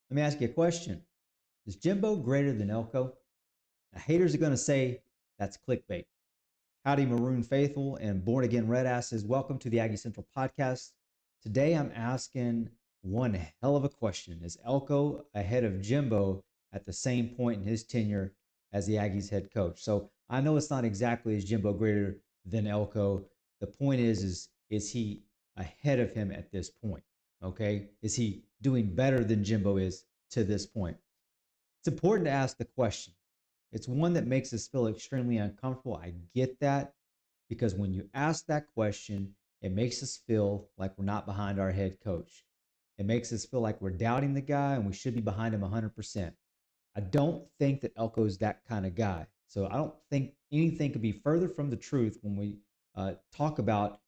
Let me ask you a question. Is Jimbo greater than Elko? Now, haters are going to say that's clickbait. Howdy, Maroon Faithful and Born Again Red Asses. Welcome to the Aggie Central Podcast. Today I'm asking one hell of a question. Is Elko ahead of Jimbo at the same point in his tenure as the Aggies head coach? So I know it's not exactly is Jimbo greater than Elko. The point is he ahead of him at this point? Okay. Is he doing better than Jimbo is to this point? It's important to ask the question. It's one that makes us feel extremely uncomfortable. I get that because when you ask that question, it makes us feel like we're not behind our head coach. It makes us feel like we're doubting the guy and we should be behind him 100%. I don't think that Elko is that kind of guy. So I don't think anything could be further from the truth when we talk about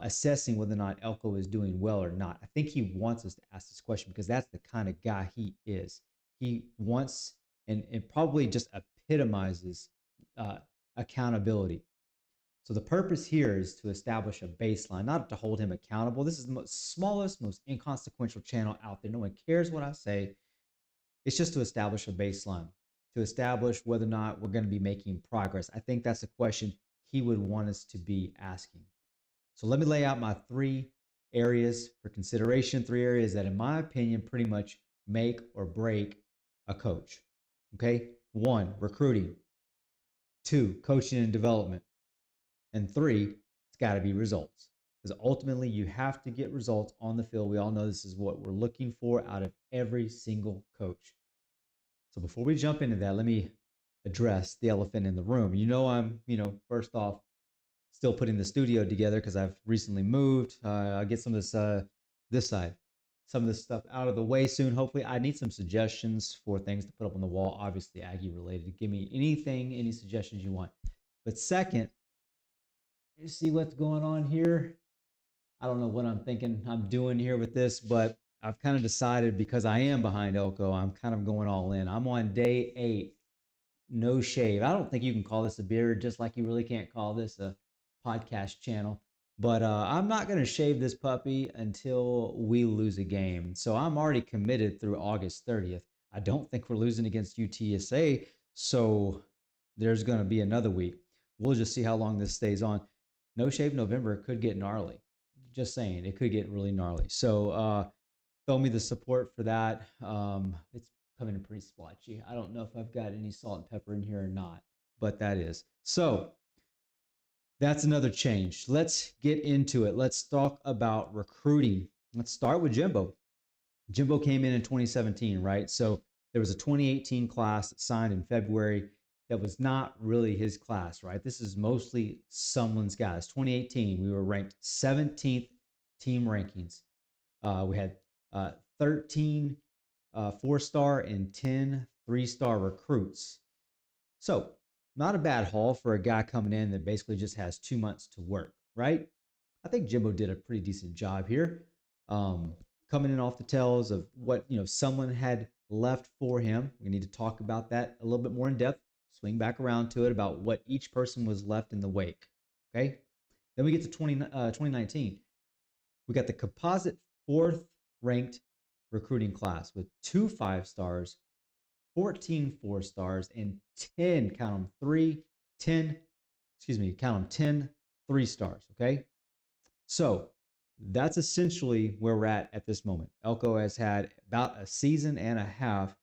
assessing whether or not Elko is doing well or not. I think he wants us to ask this question because that's the kind of guy he is. He wants and probably just epitomizes uh, accountability. So the purpose here is to establish a baseline, not to hold him accountable. This is the smallest, most inconsequential channel out there. No one cares what I say. It's just to establish a baseline, to establish whether or not we're going to be making progress. I think that's a question he would want us to be asking. So let me lay out my three areas for consideration, three areas that, in my opinion, pretty much make or break a coach. Okay. One, recruiting. Two, coaching and development. And three, it's got to be results. Because ultimately, you have to get results on the field. We all know this is what we're looking for out of every single coach. So before we jump into that, let me address the elephant in the room. First off, still putting the studio together because I've recently moved. I'll get some of this side, some of this stuff out of the way soon. Hopefully, I need some suggestions for things to put up on the wall. Obviously, Aggie related. Give me any suggestions you want. But second, you see what's going on here. I don't know what I'm thinking I'm doing here with this, but I've kind of decided because I am behind Elko, I'm kind of going all in. I'm on day 8, no shave. I don't think you can call this a beard, just like you really can't call this a podcast channel. But I'm not going to shave this puppy until we lose a game. So I'm already committed through August 30th. I don't think we're losing against UTSA. So there's going to be another week. We'll just see how long this stays on. No shave November could get gnarly. Just saying, it could get really gnarly. So throw me the support for that. It's coming in pretty splotchy. I don't know if I've got any salt and pepper in here or not, but that is. So that's another change. Let's get into it. Let's talk about recruiting. Let's start with Jimbo. Jimbo came in 2017, right? So there was a 2018 class that signed in February that was not really his class, right? This is mostly someone's guys. 2018, we were ranked 17th team rankings. We had 13 4-star and 10 3-star recruits. So not a bad haul for a guy coming in that basically just has 2 months to work, right? I think Jimbo did a pretty decent job here. Coming in off the tails of what someone had left for him. We need to talk about that a little bit more in depth. Swing back around to it about what each person was left in the wake. Okay. Then we get to 2019. We got the composite 4th ranked recruiting class with 2 5-stars, 14 4-stars, and 10, count them, 10 3-stars. Okay. So that's essentially where we're at this moment. Elko has had about a season and a half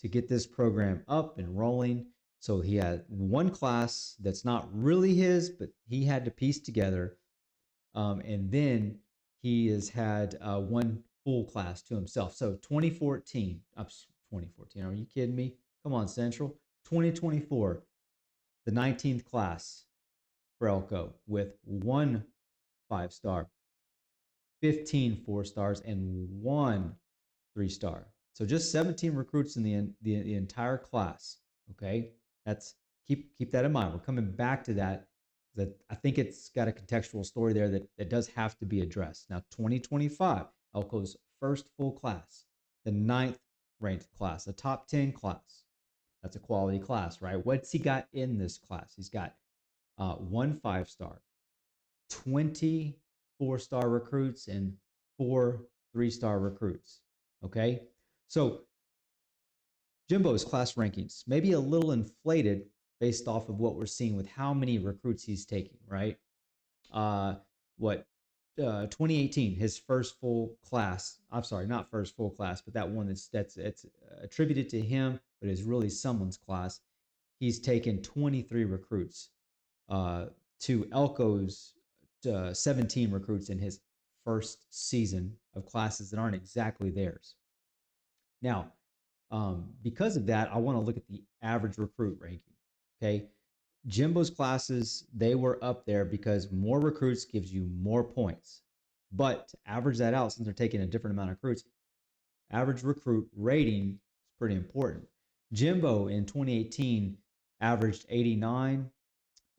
to get this program up and rolling. So he had one class that's not really his, but he had to piece together. And then he has had one full class to himself. So 2014, 2014, are you kidding me? Come on, Central. 2024, the 19th class for Elko with 1 5-star, 15 4-stars, and 1 3-star. So just 17 recruits in the entire class. Okay, that's keep that in mind. We're coming back to that because I think it's got a contextual story there that does have to be addressed. Now, 2025, Elko's first full class, the 9th ranked class, a top 10 class. That's a quality class, right? What's he got in this class? He's got 1 5-star, 20 4-star recruits, and 4 3-star recruits. Okay. So Jimbo's class rankings may be a little inflated based off of what we're seeing with how many recruits he's taking, right? Uh, what 2018, his first full class. I'm sorry, not first full class, but that one that's it's attributed to him, but is really someone's class. He's taken 23 recruits uh, to Elko's 17 recruits in his first season of classes that aren't exactly theirs. Now, because of that, I want to look at the average recruit ranking. Okay. Jimbo's classes, they were up there because more recruits gives you more points. But to average that out, since they're taking a different amount of recruits, average recruit rating is pretty important. Jimbo in 2018 averaged 89,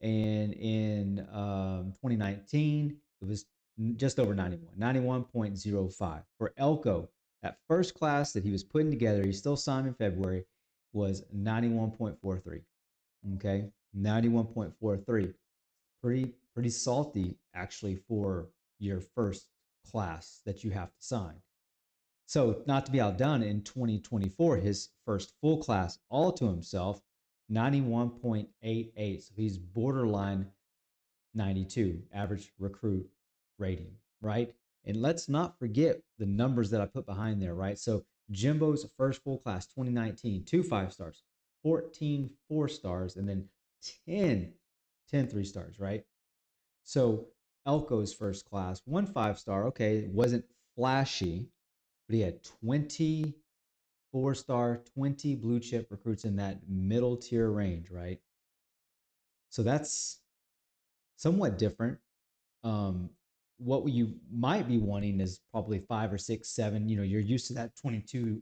and in 2019 it was just over 91, 91.05. For Elko, that first class that he was putting together, he still signed in February, was 91.43. Okay, 91.43. Pretty salty actually for your first class that you have to sign. So, not to be outdone, in 2024, his first full class all to himself, 91.88. So he's borderline 92 average recruit rating, right? And let's not forget the numbers that I put behind there, right? So Jimbo's first full class, 2019, 2 5 stars, 14 4 stars, and then 10 3 stars, right? So Elko's first class, 1 5 star, okay, it wasn't flashy, but he had 20 4 star, 20 blue chip recruits in that middle tier range, right? So that's somewhat different. Um, what you might be wanting is probably 5 or 6, 7. You're used to that 22,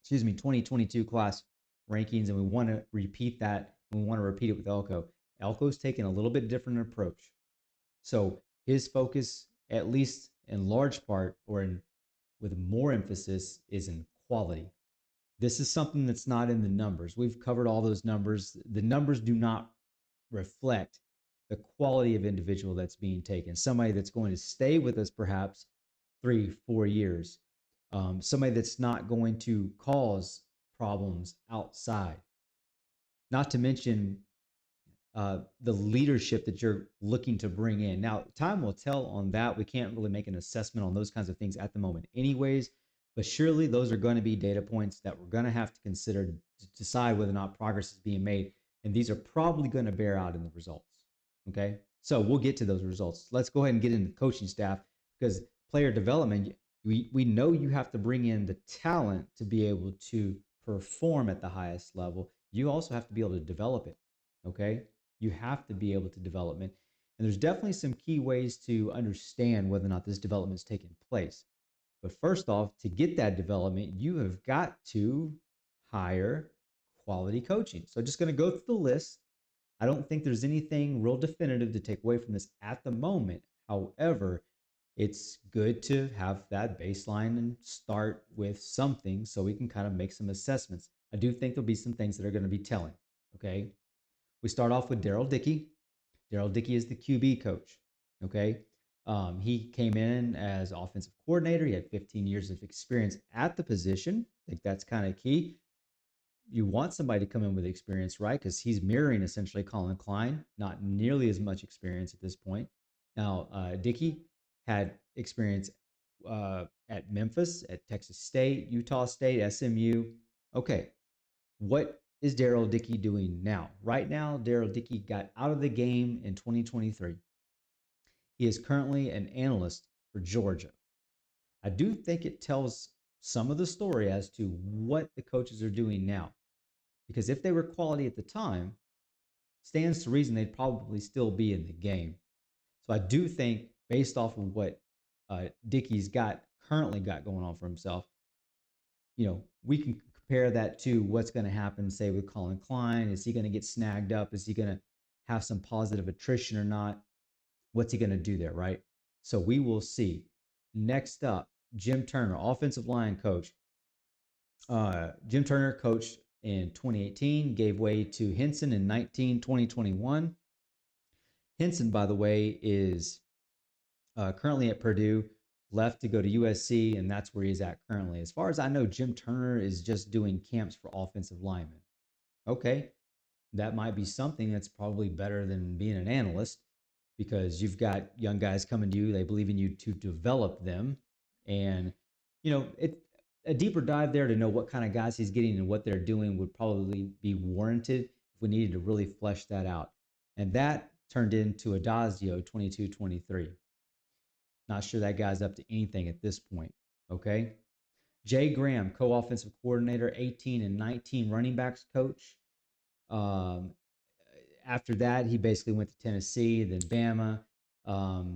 excuse me, 2022 class rankings, and we want to repeat that. We want to repeat it with Elko. Elko's taking a little bit different approach. So his focus, at least in large part, or with more emphasis, is in quality. This is something that's not in the numbers. We've covered all those numbers. The numbers do not reflect the quality of individual that's being taken. Somebody that's going to stay with us perhaps 3 4 years. Somebody that's not going to cause problems outside. Not to mention the leadership that you're looking to bring in. Now, time will tell on that. We can't really make an assessment on those kinds of things at the moment, anyways. But surely those are going to be data points that we're going to have to consider to decide whether or not progress is being made. And these are probably going to bear out in the results. Okay. So we'll get to those results. Let's go ahead and get into coaching staff, because player development, we know you have to bring in the talent to be able to perform at the highest level. You also have to be able to develop it. Okay. You have to be able to develop it. And there's definitely some key ways to understand whether or not this development is taking place. But first off, to get that development, you have got to hire quality coaching. So just going to go through the list. I don't think there's anything real definitive to take away from this at the moment. However, it's good to have that baseline and start with something so we can kind of make some assessments. I do think there'll be some things that are going to be telling. Okay. We start off with Daryl Dickey. Daryl Dickey is the QB coach. Okay. He came in as offensive coordinator. He had 15 years of experience at the position. I think that's kind of key. You want somebody to come in with experience, right? Because he's mirroring essentially Colin Klein, not nearly as much experience at this point. Now, Dickey had experience at Memphis, at Texas State, Utah State, SMU. Okay, what is Daryl Dickey doing now? Right now, Daryl Dickey got out of the game in 2023. He is currently an analyst for Georgia. I do think it tells some of the story as to what the coaches are doing now. Because if they were quality at the time, stands to reason they'd probably still be in the game. So I do think, based off of what Dickey's currently got going on for himself, we can compare that to what's going to happen, say, with Colin Klein. Is he going to get snagged up? Is he going to have some positive attrition or not? What's he going to do there, right? So we will see. Next up, Jim Turner, offensive line coach. Jim Turner coached in 2018, gave way to Henson in 2021. Henson, by the way, is currently at Purdue. left to go to USC, and that's where he's at currently. As far as I know, Jim Turner is just doing camps for offensive linemen. Okay, that might be something that's probably better than being an analyst because you've got young guys coming to you. They believe in you to develop them. And, a deeper dive there to know what kind of guys he's getting and what they're doing would probably be warranted if we needed to really flesh that out. And that turned into Adazio 22-23. Not sure that guy's up to anything at this point. Okay. Jay Graham, co-offensive coordinator, 18 and 19 running backs coach. Um, After that, he basically went to Tennessee, then Bama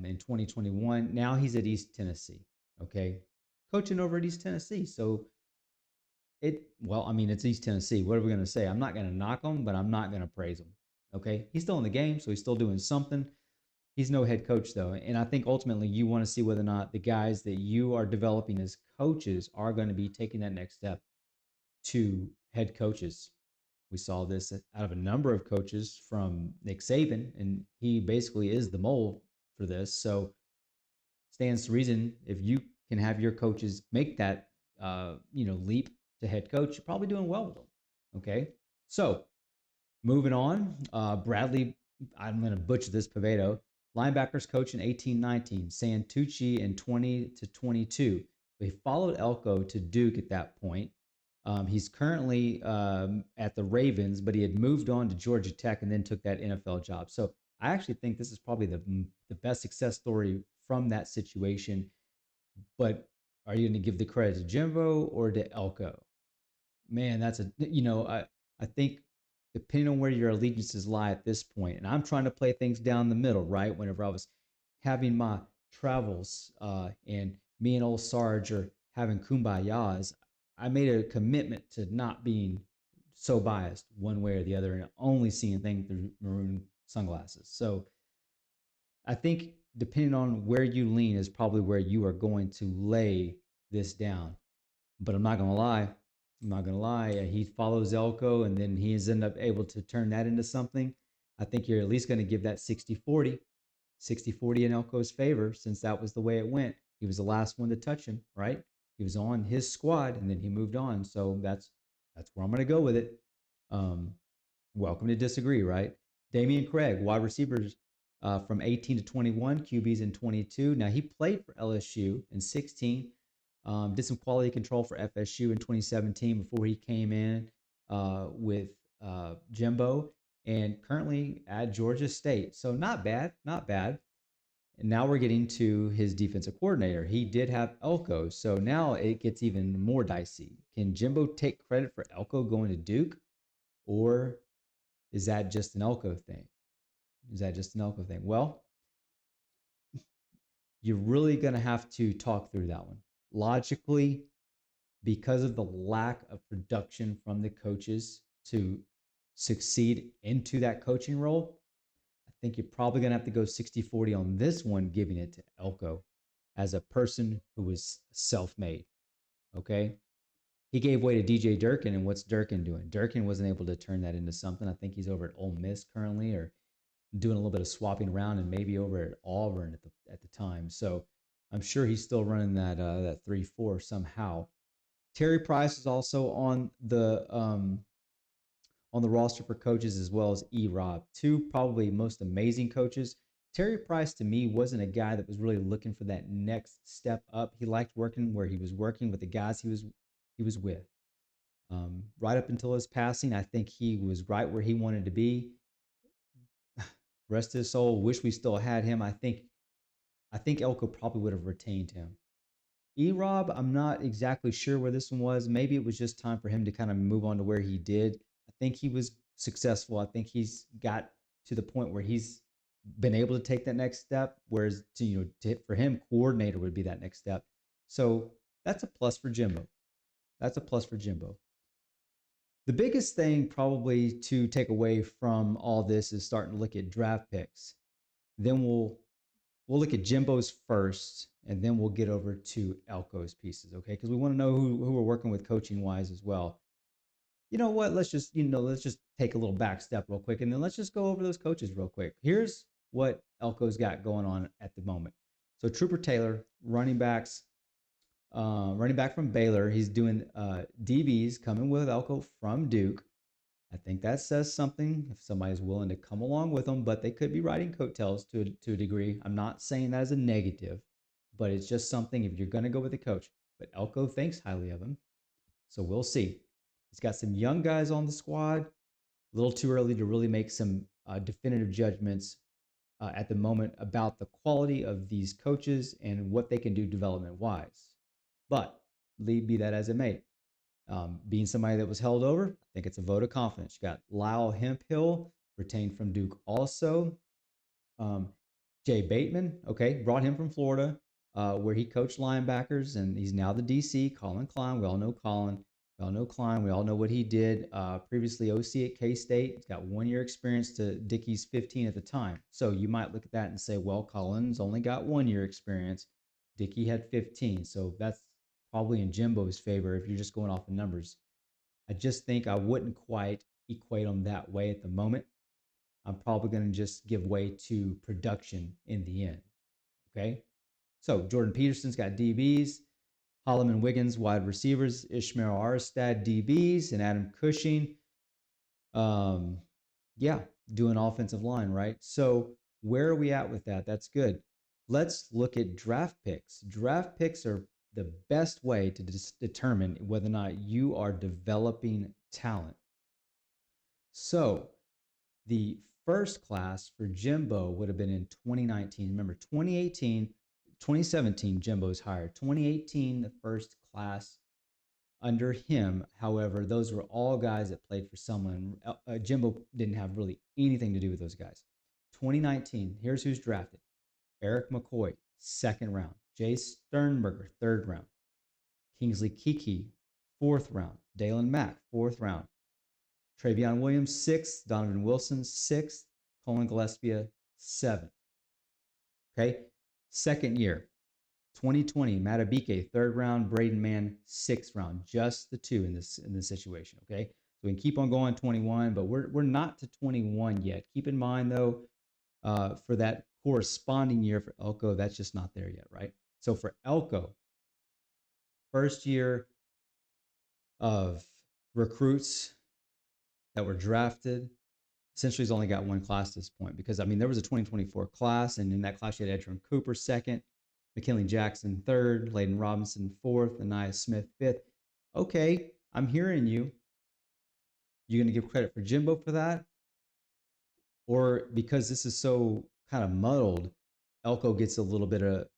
in 2021. Now he's at East Tennessee, okay? Coaching over at East Tennessee. So it's East Tennessee. What are we going to say? I'm not going to knock him, but I'm not going to praise him, okay? He's still in the game, so he's still doing something. He's no head coach, though. And I think ultimately you want to see whether or not the guys that you are developing as coaches are going to be taking that next step to head coaches. We saw this out of a number of coaches from Nick Saban, and he basically is the mold for this. So stands to reason if you can have your coaches make that leap to head coach, you're probably doing well with them. Okay, so moving on, Bradley. I'm going to butcher this. Pavedo, linebackers coach in 18-19, Santucci in 20-22. He followed Elko to Duke at that point. He's currently at the Ravens, but he had moved on to Georgia Tech and then took that NFL job. So I actually think this is probably the best success story from that situation. But are you going to give the credit to Jimbo or to Elko? Man, I think depending on where your allegiances lie at this point, and I'm trying to play things down the middle, right? Whenever I was having my travels and me and old Sarge are having kumbayas, I made a commitment to not being so biased one way or the other and only seeing things through maroon sunglasses. So I think depending on where you lean is probably where you are going to lay this down. But I'm not going to lie. I'm not going to lie. He follows Elko and then he's ended up able to turn that into something. I think you're at least going to give that 60-40 in Elko's favor since that was the way it went. He was the last one to touch him, right? He was on his squad and then he moved on. So that's where I'm going to go with it. Welcome to disagree, right? Damian Craig, wide receivers from 18-21, QBs in 22. Now he played for LSU in 16. Did some quality control for FSU in 2017 before he came in with Jimbo and currently at Georgia State. So not bad, not bad. And now we're getting to his defensive coordinator. He did have Elko, so now it gets even more dicey. Can Jimbo take credit for Elko going to Duke, or is that just an Elko thing? Well, you're really going to have to talk through that one. Logically, because of the lack of production from the coaches to succeed into that coaching role, I think you're probably going to have to go 60-40 on this one, giving it to Elko as a person who was self-made. Okay. He gave way to DJ Durkin, and what's Durkin doing? Durkin wasn't able to turn that into something. I think he's over at Ole Miss currently, or doing a little bit of swapping around, and maybe over at Auburn at the time. So I'm sure he's still running that 3-4 somehow. Terry Price is also on the roster for coaches, as well as Rob. Two probably most amazing coaches. Terry Price to me wasn't a guy that was really looking for that next step up. He liked working where he was working with the guys he was with. Right up until his passing, I think he was right where he wanted to be. Rest his soul. Wish we still had him. I think Elko probably would have retained him. Rob, I'm not exactly sure where this one was. Maybe it was just time for him to kind of move on to where he did. I think he was successful. I think he's got to the point where he's been able to take that next step. Whereas for him, coordinator would be that next step. So that's a plus for Jimbo. The biggest thing probably to take away from all this is starting to look at draft picks. Then we'll look at Jimbo's first, and then we'll get over to Elko's pieces, okay? Because we want to know who we're working with coaching wise as well. You know what? Let's just take a little back step real quick, and then let's just go over those coaches real quick. Here's what Elko's got going on at the moment. So Trooper Taylor, running back from Baylor. He's doing DBs coming with Elko from Duke. I think that says something if somebody's willing to come along with them, but they could be riding coattails to a degree. I'm not saying that as a negative, but it's just something if you're going to go with the coach. But Elko thinks highly of him. So we'll see. He's got some young guys on the squad. A little too early to really make some definitive judgments at the moment about the quality of these coaches and what they can do development wise. But be that as it may, being somebody that was held over, I think it's a vote of confidence. You got Lyle Hemphill, retained from Duke also. Jay Bateman, okay, brought him from Florida, where he coached linebackers, and he's now the DC. Colin Klein, we all know Colin. We all know Klein. We all know what he did. Previously OC at K-State. He's got 1 year experience to Dickey's 15 at the time. So you might look at that and say, well, Colin's only got 1 year experience. Dickey had 15. So that's probably in Jimbo's favor if you're just going off the numbers. I just think I wouldn't quite equate them that way at the moment. I'm probably going to just give way to production in the end. Okay. So Jordan Peterson's got DBs, Holloman Wiggins wide receivers, Ishmael Aristad DBs, and Adam Cushing, doing offensive line, right? So where are we at with that? That's good. Let's look at draft picks. Draft picks are the best way to determine whether or not you are developing talent. So the first class for Jimbo would have been in 2019. Remember, 2017, Jimbo's hired. 2018, the first class under him. However, those were all guys that played for someone. Jimbo didn't have really anything to do with those guys. 2019, here's who's drafted. Eric McCoy, 2nd round. Jay Sternberger, 3rd round. Kingsley Kiki, 4th round. Dalen Mack, 4th round. Travion Williams, 6th. Donovan Wilson, 6th. Colin Gillespie, 7th. Okay. 2nd year, 2020, Matabike, 3rd round. Braden Mann, 6th round. Just the two in this situation. Okay. So we can keep on going 21, but we're not to 21 yet. Keep in mind though, for that corresponding year for Elko, that's just not there yet, right? So for Elko, first year of recruits that were drafted, essentially he's only got 1 class at this point because, I mean, there was a 2024 class, and in that class you had Edgerrin Cooper 2nd, McKinley Jackson 3rd, Layden Robinson 4th, Anaya Smith 5th. Okay, I'm hearing you. You going to give credit for Jimbo for that? Or because this is so kind of muddled, Elko gets a little bit of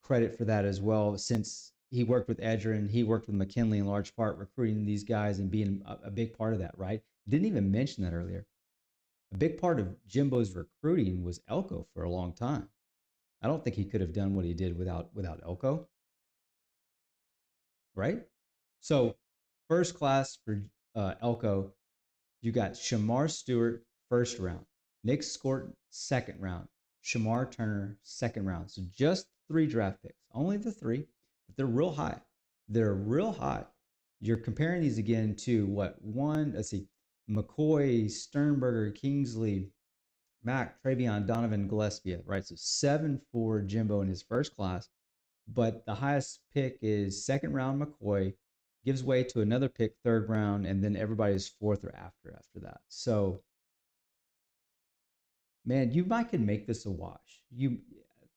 credit for that as well, since he worked with Edgerrin, he worked with McKinley in large part, recruiting these guys and being a big part of that, right? Didn't even mention that earlier. A big part of Jimbo's recruiting was Elko for a long time. I don't think he could have done what he did without Elko, right? So first class for Elko, you got Shamar Stewart, 1st round. Nick Scorton, 2nd round. Shamar Turner, 2nd round. So just 3 draft picks. Only the 3, but they're real high. They're real high. You're comparing these again to what? Let's see, McCoy, Sternberger, Kingsley, Mack, Travion, Donovan, Gillespie, right? So 7 for Jimbo in his first class, but the highest pick is 2nd round McCoy, gives way to another pick 3rd round, and then everybody's 4th or after that. So, man, you might could make this a wash.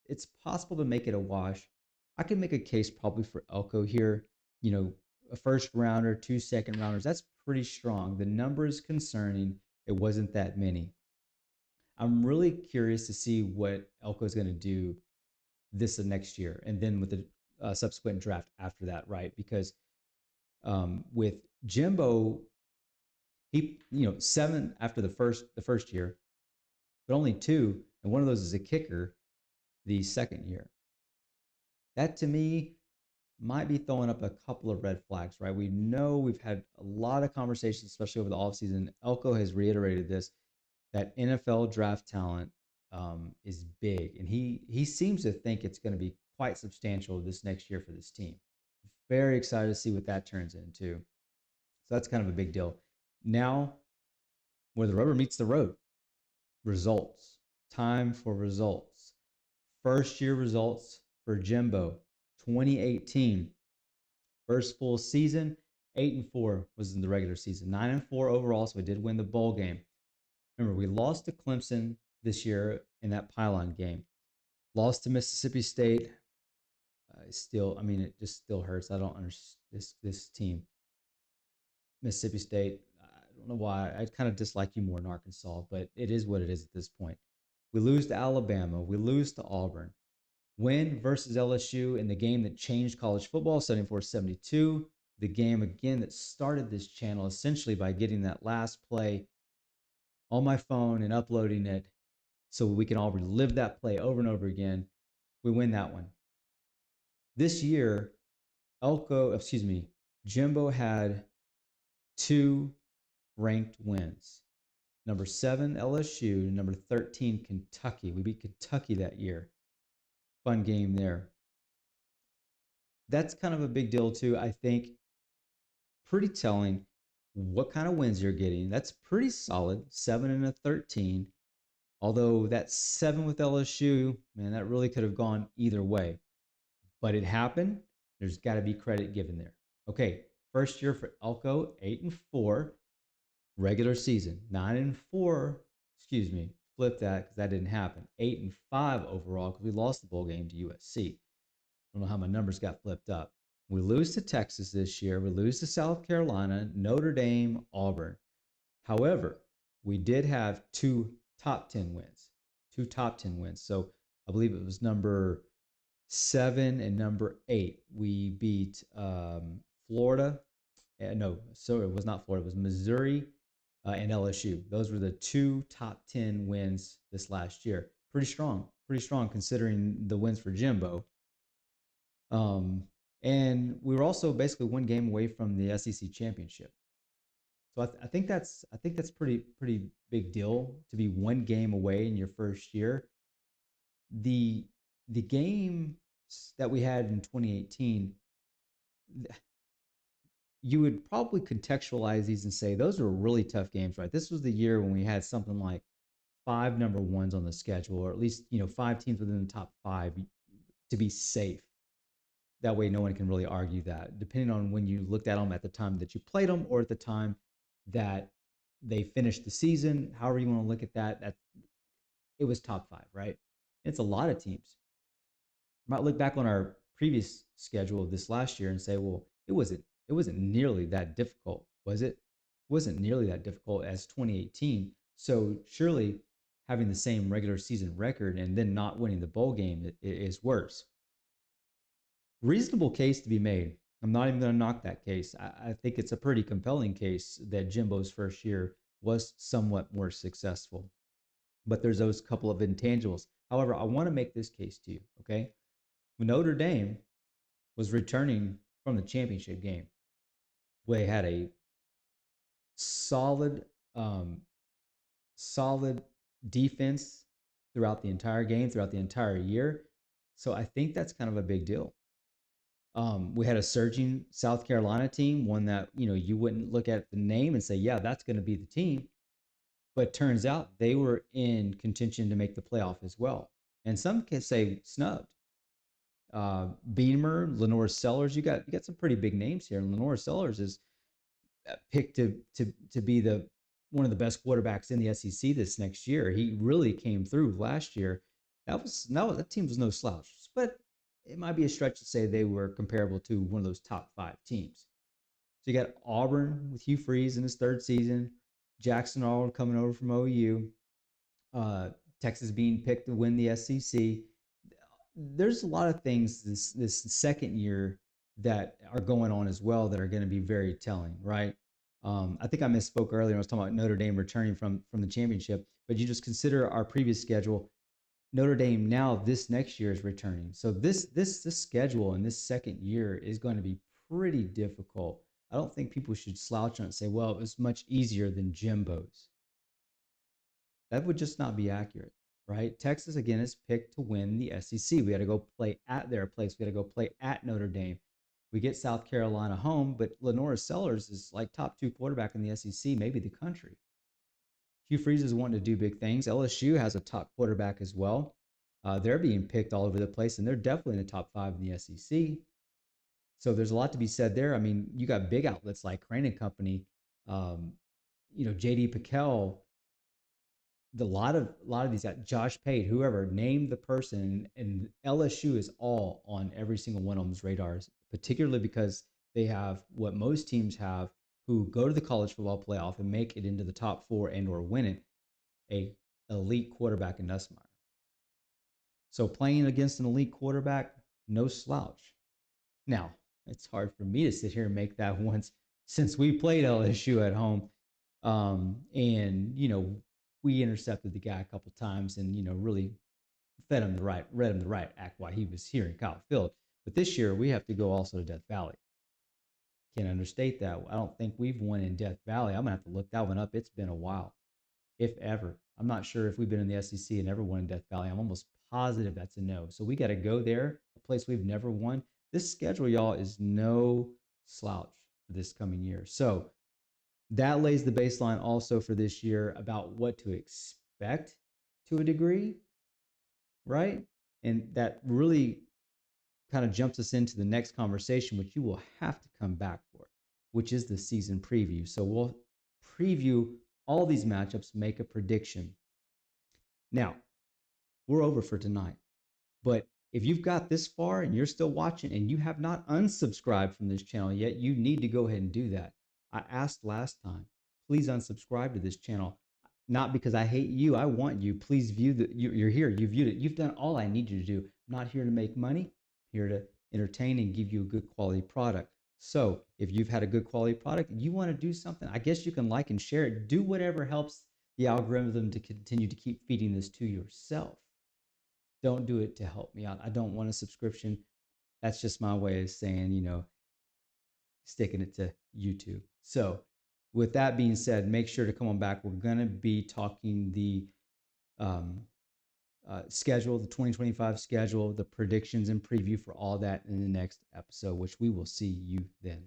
It's possible to make it a wash. I could make a case probably for Elko here. You know, a 1st rounder, 2 2nd rounders. That's pretty strong. The number is concerning. It wasn't that many. I'm really curious to see what Elko is going to do this next year, and then with the subsequent draft after that, right? Because with Jimbo, he 7 after the first year, but only 2, and one of those is a kicker the 2nd year. That to me might be throwing up a couple of red flags, right? We know we've had a lot of conversations, especially over the offseason. Elko has reiterated this, that NFL draft talent is big, and he seems to think it's going to be quite substantial this next year for this team. Very excited to see what that turns into. So that's kind of a big deal. Now, where the rubber meets the road, results. Time for results. First year results for Jimbo, 2018. First full season, 8-4 was in the regular season, 9-4 overall. So we did win the bowl game. Remember, we lost to Clemson this year in that pylon game. Lost to Mississippi State. Still, I mean, it just still hurts. I don't understand this team. Mississippi State. I don't know why. I kind of dislike you more in Arkansas, but it is what it is at this point. We lose to Alabama. We lose to Auburn. Win versus LSU in the game that changed college football, 74-72. The game, again, that started this channel essentially by getting that last play on my phone and uploading it so we can all relive that play over and over again. We win that one. This year, Jimbo had 2 ranked wins. Number 7, LSU, number 13, Kentucky. We beat Kentucky that year. Fun game there. That's kind of a big deal too. I think pretty telling what kind of wins you're getting. That's pretty solid, 7 and a 13. Although that 7 with LSU, man, that really could have gone either way. But it happened. There's got to be credit given there. Okay, first year for Elko, 8-4. Regular season, 9-4. Excuse me, flip that because that didn't happen. 8-5 overall because we lost the bowl game to USC. I don't know how my numbers got flipped up. We lose to Texas this year. We lose to South Carolina, Notre Dame, Auburn. However, we did have 2 top 10 wins. 2 top 10 wins. So I believe it was number 7 and number 8. We beat Florida. So it was not Florida. It was Missouri and LSU. Those were the 2 top 10 wins this last year. Pretty strong considering the wins for Jimbo. And we were also basically 1 game away from the SEC championship. So I think that's pretty big deal to be 1 game away in your first year. The game that we had in 2018, you would probably contextualize these and say those were really tough games, right? This was the year when we had something like 5 number 1s on the schedule, or at least 5 teams within the top 5 to be safe. That way, no one can really argue that, depending on when you looked at them at the time that you played them or at the time that they finished the season. However you want to look at that, it was top 5, right? It's a lot of teams. I might look back on our previous schedule of this last year and say, well, it wasn't nearly that difficult, was it? It wasn't nearly that difficult as 2018. So surely having the same regular season record and then not winning the bowl game is worse. Reasonable case to be made. I'm not even going to knock that case. I think it's a pretty compelling case that Jimbo's first year was somewhat more successful. But there's those couple of intangibles. However, I want to make this case to you, okay? Notre Dame was returning from the championship game. They had a solid defense throughout the entire game, throughout the entire year. So I think that's kind of a big deal. We had a surging South Carolina team, one that, you wouldn't look at the name and say, yeah, that's going to be the team. But turns out they were in contention to make the playoff as well. And some can say snubbed. Beamer, Lenore Sellers, you got some pretty big names here. And Lenore Sellers is picked to be one of the best quarterbacks in the SEC this next year. He really came through last year. That team was no slouch. But it might be a stretch to say they were comparable to one of those top 5 teams. So you got Auburn with Hugh Freeze in his 3rd season, Jackson Arnold coming over from OU, Texas being picked to win the SEC. There's a lot of things this second year that are going on as well that are going to be very telling, right? I think I misspoke earlier. I was talking about Notre Dame returning from the championship, but you just consider our previous schedule. Notre Dame now this next year is returning. So this schedule in this second year is going to be pretty difficult. I don't think people should slouch on it and say, well, it was much easier than Jimbo's. That would just not be accurate, right? Texas, again, is picked to win the SEC. We got to go play at their place. We got to go play at Notre Dame. We get South Carolina home, but Lenore Sellers is like top 2 quarterback in the SEC, maybe the country. Hugh Freeze is wanting to do big things. LSU has a top quarterback as well. They're being picked all over the place, and they're definitely in the top five in the SEC. So there's a lot to be said there. I mean, you got big outlets like Crane and Company, um, JD Pickell, a lot of these guys, Josh Pate, whoever, name the person, and LSU is all on every single one of them's radars, particularly because they have what most teams have who go to the college football playoff and make it into the top four and or win it, a elite quarterback in Nussmeier. So playing against an elite quarterback, no slouch. Now, it's hard for me to sit here and make that once since we played LSU at home. And, we intercepted the guy a couple times and, really read him the right act while he was here in Kyle Field. But this year we have to go also to Death Valley. Can't understate that. I don't think we've won in Death Valley. I'm gonna have to look that one up. It's been a while, if ever. I'm not sure if we've been in the SEC and ever won in Death Valley. I'm almost positive that's a no. So we got to go there, a place we've never won. This schedule, y'all, is no slouch for this coming year. So that lays the baseline also for this year about what to expect to a degree, right? And that really kind of jumps us into the next conversation, which you will have to come back for, which is the season preview. So we'll preview all these matchups, make a prediction. Now, we're over for tonight. But if you've got this far and you're still watching and you have not unsubscribed from this channel yet, you need to go ahead and do that. I asked last time, please unsubscribe to this channel. Not because I hate you, I want you. Please view you're here, you viewed it. You've done all I need you to do. I'm not here to make money, I'm here to entertain and give you a good quality product. So if you've had a good quality product and you want to do something, I guess you can like and share it. Do whatever helps the algorithm to continue to keep feeding this to yourself. Don't do it to help me out. I don't want a subscription. That's just my way of saying, sticking it to YouTube. So, with that being said, make sure to come on back. We're going to be talking the um, schedule, the 2025 schedule, the predictions and preview for all that in the next episode, which we will see you then.